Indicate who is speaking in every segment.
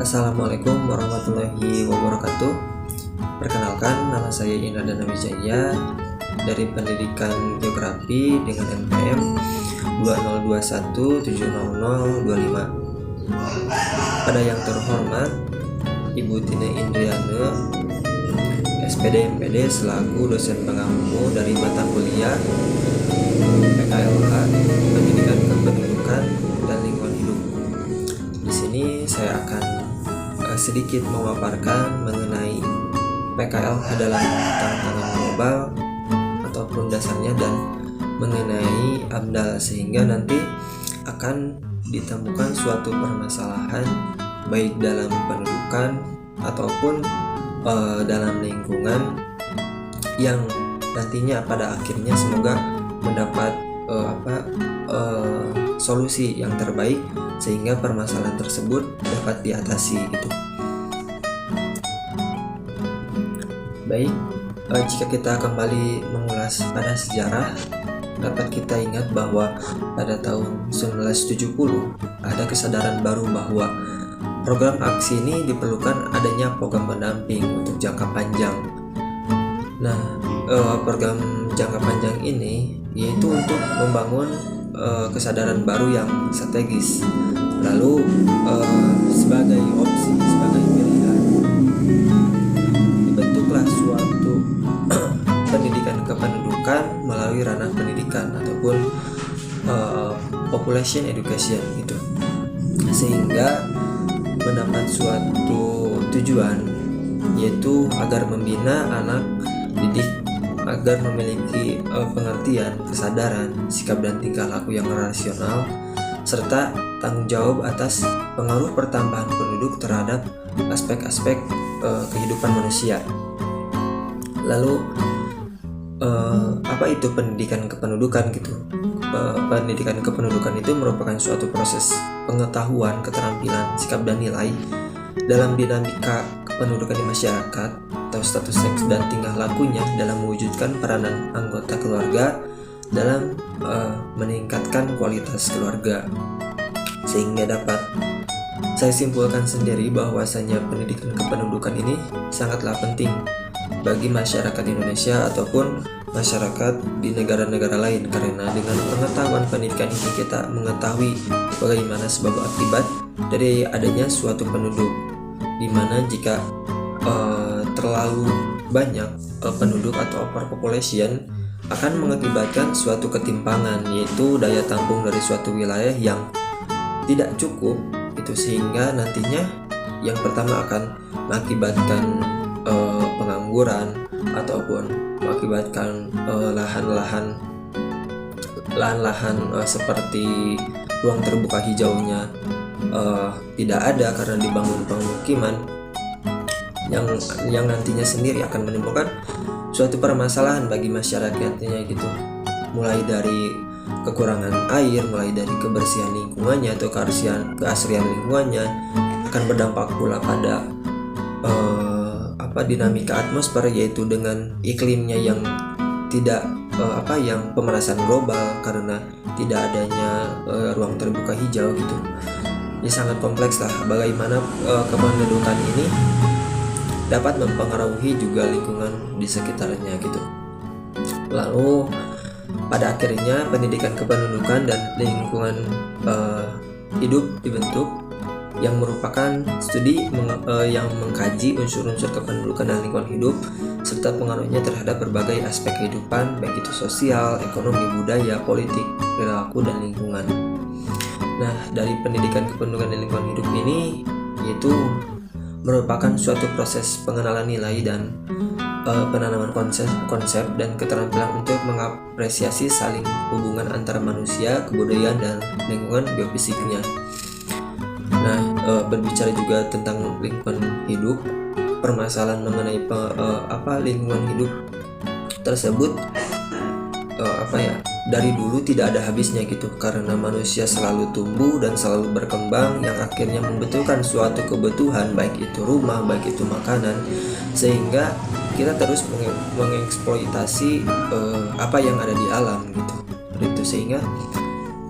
Speaker 1: Assalamualaikum warahmatullahi wabarakatuh. Perkenalkan, nama saya Inadana Wijaya dari Pendidikan Geografi dengan NPM 2021700025. Pada yang terhormat Ibu Tine Indriane, SPD MPD selaku dosen pengampu dari mata kuliah PKLH Pendidikan Kependudukan dan Lingkungan Hidup. Di sini saya akan sedikit memaparkan mengenai PKLH dalam tantangan global ataupun dasarnya dan mengenai AMDAL, sehingga nanti akan ditemukan suatu permasalahan baik dalam pendidikan ataupun dalam lingkungan yang nantinya pada akhirnya semoga mendapat solusi yang terbaik sehingga permasalahan tersebut dapat diatasi gitu. Baik, jika kita kembali mengulas pada sejarah, dapat kita ingat bahwa pada tahun 1970 ada kesadaran baru bahwa program aksi ini diperlukan adanya program pendamping untuk jangka panjang. Nah, program jangka panjang ini yaitu untuk membangun kesadaran baru yang strategis. Lalu sebagai opsi, sebagai pilihan, dibentuklah suatu pendidikan kependudukan melalui ranah pendidikan ataupun population education gitu, sehingga mendapat suatu tujuan, yaitu agar membina anak didik agar memiliki pengertian, kesadaran, sikap dan tingkah laku yang rasional, serta tanggung jawab atas pengaruh pertambahan penduduk terhadap aspek-aspek kehidupan manusia. Lalu apa itu pendidikan kependudukan gitu? Pendidikan kependudukan itu merupakan suatu proses pengetahuan, keterampilan, sikap dan nilai dalam dinamika kependudukan di masyarakat atau status seks dan tingkah lakunya dalam mewujudkan peranan anggota keluarga dalam meningkatkan kualitas keluarga. Sehingga dapat saya simpulkan sendiri bahwasanya pendidikan kependudukan ini sangatlah penting bagi masyarakat Indonesia ataupun masyarakat di negara-negara lain, karena dengan pengetahuan pendidikan ini kita mengetahui bagaimana sebab akibat dari adanya suatu penduduk, di mana jika terlalu banyak penduduk atau overpopulation akan mengakibatkan suatu ketimpangan, yaitu daya tampung dari suatu wilayah yang tidak cukup itu, sehingga nantinya yang pertama akan mengakibatkan pengangguran ataupun mengakibatkan lahan-lahan seperti ruang terbuka hijaunya tidak ada karena dibangun pemukiman yang nantinya sendiri akan menimbulkan suatu permasalahan bagi masyarakatnya gitu, mulai dari kekurangan air, mulai dari kebersihan lingkungannya atau keasrian lingkungannya, akan berdampak pula pada dinamika atmosfer, yaitu dengan iklimnya yang tidak yang pemanasan global karena tidak adanya ruang terbuka hijau gitu. Ini sangat kompleks lah bagaimana kependudukan ini dapat mempengaruhi juga lingkungan di sekitarnya gitu. Lalu pada akhirnya pendidikan kependudukan dan lingkungan hidup dibentuk, yang merupakan studi yang mengkaji unsur-unsur kependudukan dan lingkungan hidup serta pengaruhnya terhadap berbagai aspek kehidupan, baik itu sosial, ekonomi, budaya, politik, perilaku, dan lingkungan. Nah, dari pendidikan kependudukan dan lingkungan hidup ini yaitu merupakan suatu proses pengenalan nilai dan penanaman konsep dan keterampilan untuk mengapresiasi saling hubungan antara manusia, kebudayaan, dan lingkungan biofisiknya. Nah, berbicara juga tentang lingkungan hidup, permasalahan mengenai lingkungan hidup tersebut dari dulu tidak ada habisnya gitu, karena manusia selalu tumbuh dan selalu berkembang yang akhirnya membutuhkan suatu kebutuhan, baik itu rumah, baik itu makanan, sehingga kita terus mengeksploitasi apa yang ada di alam gitu. Itu sehingga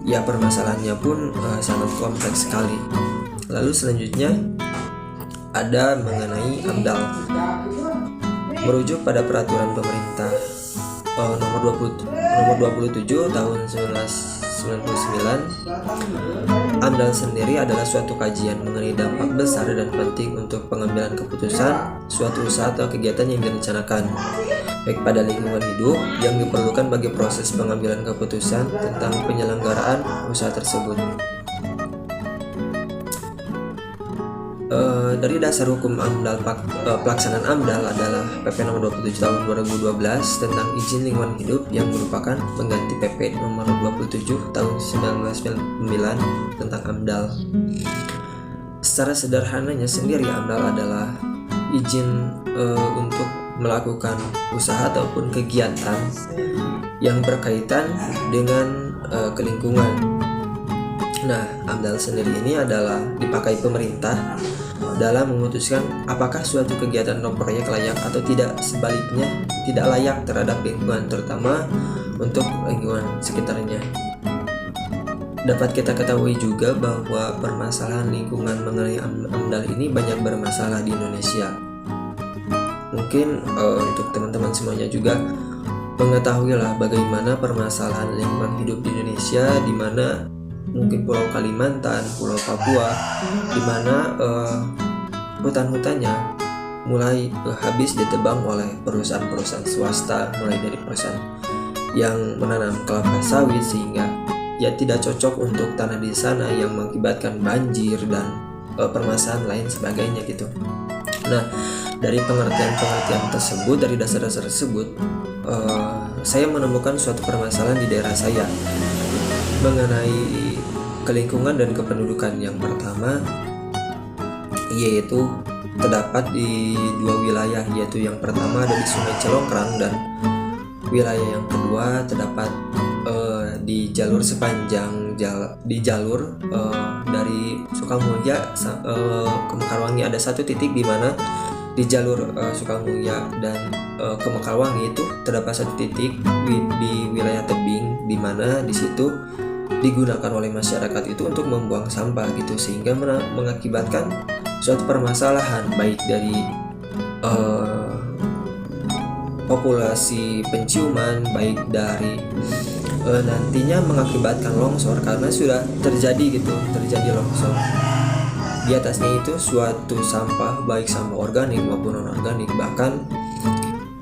Speaker 1: ya permasalahannya pun sangat kompleks sekali. Lalu selanjutnya ada mengenai AMDAL. Merujuk pada peraturan pemerintah nomor 27 tahun 1999, AMDAL sendiri adalah suatu kajian mengenai dampak besar dan penting untuk pengambilan keputusan suatu usaha atau kegiatan yang direncanakan, baik pada lingkungan hidup yang diperlukan bagi proses pengambilan keputusan tentang penyelenggaraan usaha tersebut. Dari dasar hukum AMDAL, pelaksanaan AMDAL adalah PP nomor 27 tahun 2012 tentang izin lingkungan hidup yang merupakan pengganti PP nomor 27 tahun 1999 tentang AMDAL. Secara sederhananya sendiri, AMDAL adalah izin untuk melakukan usaha ataupun kegiatan yang berkaitan dengan kelingkungan. Nah, AMDAL sendiri ini adalah dipakai pemerintah dalam memutuskan apakah suatu kegiatan atau proyek layak atau tidak, sebaliknya tidak layak terhadap lingkungan, terutama untuk lingkungan sekitarnya. Dapat kita ketahui juga bahwa permasalahan lingkungan mengenai AMDAL ini banyak bermasalah di Indonesia. Mungkin untuk teman-teman semuanya juga mengetahuilah bagaimana permasalahan lingkungan hidup di Indonesia, di mana mungkin Pulau Kalimantan, Pulau Papua, di mana hutan-hutannya mulai habis ditebang oleh perusahaan-perusahaan swasta, mulai dari perusahaan yang menanam kelapa sawit sehingga ya tidak cocok untuk tanah di sana, yang mengakibatkan banjir dan permasalahan lain sebagainya gitu. Nah, dari pengertian tersebut, dari dasar-dasar tersebut, saya menemukan suatu permasalahan di daerah saya mengenai kelingkungan dan kependudukan. Yang pertama yaitu terdapat di dua wilayah, yaitu yang pertama ada di Sungai Celongkrang dan wilayah yang kedua terdapat di jalur sepanjang di jalur dari Sukamulya ke Mekarwangi. Ada satu titik di mana di jalur Sukamulya dan ke Mekarwangi itu terdapat satu titik di wilayah tebing, di mana di situ digunakan oleh masyarakat itu untuk membuang sampah gitu, sehingga mengakibatkan suatu permasalahan baik dari populasi penciuman, baik dari nantinya mengakibatkan longsor karena sudah terjadi longsor. Di atasnya itu suatu sampah, baik sampah organik maupun non organik, bahkan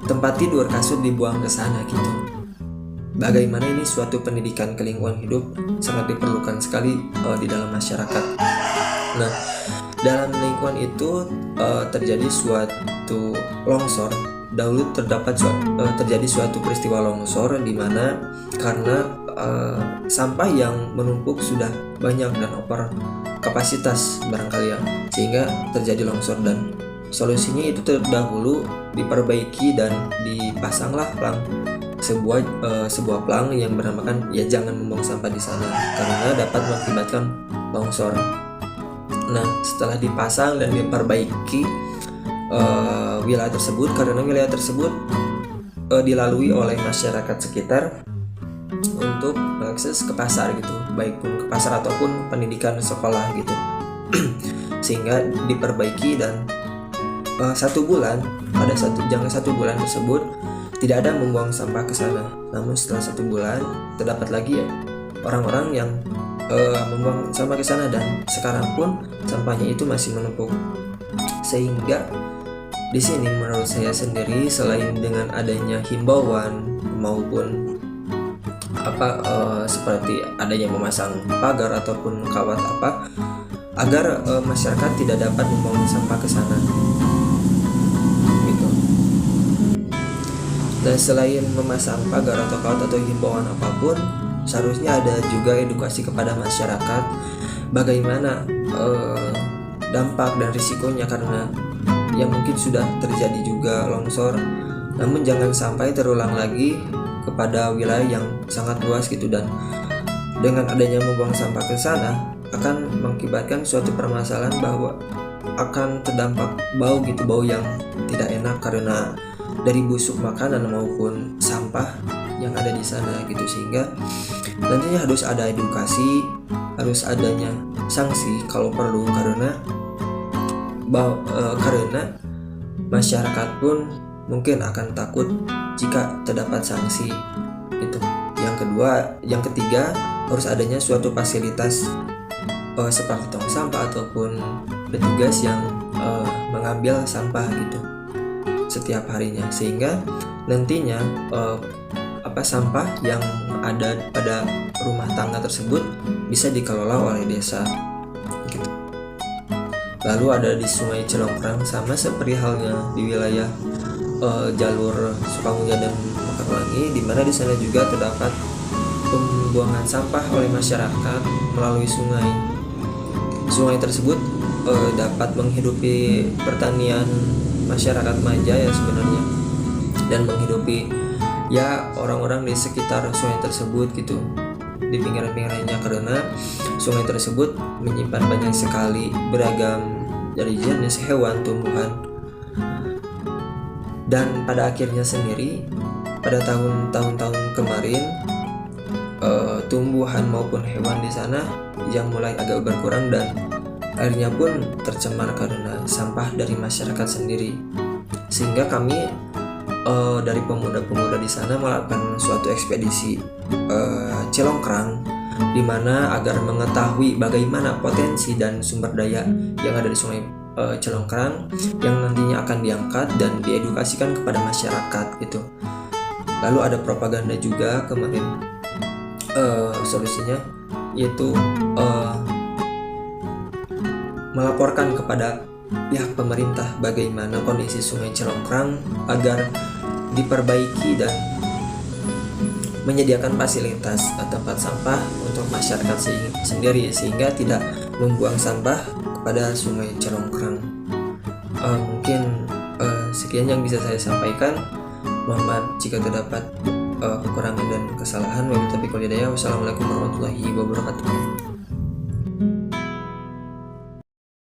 Speaker 1: tempat tidur, kasur dibuang ke sana gitu. Bagaimana ini suatu pendidikan kelingkungan hidup sangat diperlukan sekali di dalam masyarakat. Nah, dalam lingkungan itu terjadi suatu longsor. Dahulu terjadi suatu peristiwa longsor di mana karena sampah yang menumpuk sudah banyak dan over kapasitas barangkali ya, sehingga terjadi longsor, dan solusinya itu terdahulu diperbaiki dan dipasanglah sebuah pelang yang bernamakan ya jangan membuang sampah di sana karena dapat mengakibatkan longsor. Nah, setelah dipasang dan diperbaiki wilayah tersebut, karena wilayah tersebut dilalui oleh masyarakat sekitar untuk mengakses ke pasar gitu, baik pun ke pasar ataupun pendidikan sekolah gitu. Sehingga diperbaiki dan jangka satu bulan tersebut tidak ada membuang sampah ke sana. Namun setelah 1 bulan terdapat lagi ya orang-orang yang membuang sampah ke sana, dan sekarang pun sampahnya itu masih menumpuk. Sehingga di sini menurut saya sendiri, selain dengan adanya himbauan maupun seperti adanya memasang pagar ataupun kawat agar masyarakat tidak dapat membuang sampah ke sana gitu. Dan selain memasang pagar atau kawat atau himbauan apapun, seharusnya ada juga edukasi kepada masyarakat bagaimana dampak dan risikonya, karena yang mungkin sudah terjadi juga longsor, namun jangan sampai terulang lagi kepada wilayah yang sangat luas gitu. Dan dengan adanya membuang sampah ke sana akan mengakibatkan suatu permasalahan bahwa akan terdampak bau yang tidak enak karena dari busuk makanan maupun sampah yang ada di sana gitu. Sehingga nantinya harus ada edukasi, harus adanya sanksi kalau perlu, karena karena masyarakat pun mungkin akan takut jika terdapat sanksi itu. Yang ketiga harus adanya suatu fasilitas seperti tong sampah ataupun petugas yang mengambil sampah gitu setiap harinya, sehingga nantinya sampah yang ada pada rumah tangga tersebut bisa dikelola oleh desa gitu. Lalu ada di Sungai Celongkrang, sama seperti halnya di wilayah jalur Sukamulia dan Mekarwangi, di mana di sana juga terdapat pembuangan sampah oleh masyarakat melalui sungai. Sungai tersebut dapat menghidupi pertanian masyarakat Maja ya sebenarnya, dan menghidupi ya orang-orang di sekitar sungai tersebut gitu, di pinggir-pinggirnya, karena sungai tersebut menyimpan banyak sekali beragam dari jenis hewan, tumbuhan, dan pada akhirnya sendiri pada tahun-tahun kemarin tumbuhan maupun hewan di sana yang mulai agak berkurang dan airnya pun tercemar karena sampah dari masyarakat sendiri. Sehingga kami dari pemuda-pemuda di sana melakukan suatu ekspedisi Celongkrang, di mana agar mengetahui bagaimana potensi dan sumber daya yang ada di Sungai Celongkrang yang nantinya akan diangkat dan diedukasikan kepada masyarakat gitu. Lalu ada propaganda juga kemarin, solusinya yaitu melaporkan kepada pihak pemerintah bagaimana kondisi Sungai Celongkrang agar diperbaiki dan menyediakan fasilitas tempat sampah untuk masyarakat sendiri, sehingga tidak membuang sampah kepada Sungai Celongkrang. Mungkin sekian yang bisa saya sampaikan. Mohon maaf jika terdapat kekurangan dan kesalahan. Wassalamualaikum warahmatullahi wabarakatuh.